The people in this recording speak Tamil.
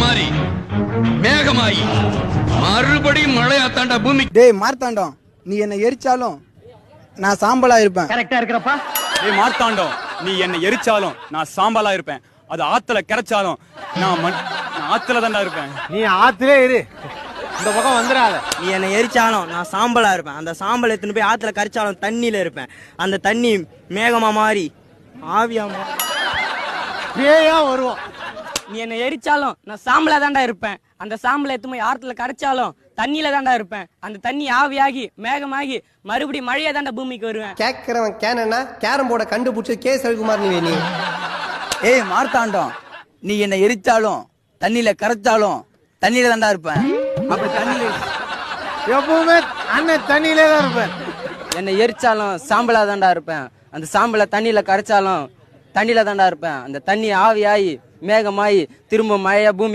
மாறி மேகமாயி மறுபடியும் மழையா தாண்டா பூமி. டேய் மார்த்தாண்டம், நீ என்ன எரிச்சாலும் நான் சாம்பலா இருப்பேன். கரெக்டா இருக்கிறப்பா. டேய் மார்த்தாண்டம், நீ என்ன எரிச்சாலும் நான் சாம்பலா இருப்பேன். அது ஆத்துல கரைச்சாலும் நான் ஆத்துல தாண்டா இருப்பேன். நீ ஆத்திலே இரு, இந்த பக்கம் வந்துடாத. நீ என்ன எரிச்சாலும் நான் சாம்பலா இருப்பேன். அந்த சாம்பல் எடுத்துன்னு போய் ஆத்துல கரைச்சாலும் தண்ணியில இருப்பேன். அந்த தண்ணி மேகமா மாறி ஆவியா பேயா வருவோம். நீ என்ன எரிச்சாலும் நான் சாம்பலா தாண்டா இருப்பேன். அந்த சாம்பலை எடுத்து ஆத்துல கரைச்சாலும் தண்ணியில தாண்டா இருப்பேன். அந்த தண்ணி ஆவியாகி மேகமாகி மறுபடியும் மழையா தாண்டா பூமிக்கு வருவேன். கேட்கிறவன் கேனா கேரம் போர்டை கண்டுபிடிச்சு கே ரவிக்குமார் நீ. ஏய் மார்த்தாண்டம், நீ என்ன எரிச்சாலும் தண்ணியில கரைச்சாலும் தண்ணியில தாண்டா இருப்பேன். அப்படி தண்ணியில எப்பவுமே அண்ணன் தண்ணியிலே தான் இருப்பேன். என்னை எரிச்சாலும் சாம்பலா தாண்டா இருப்பேன். அந்த சாம்பலை தண்ணியில கரைச்சாலும் தண்ணியில தாண்டா இருப்பேன். அந்த தண்ணி ஆவியாகி மேகமாயி திரும்ப மழையா பூமி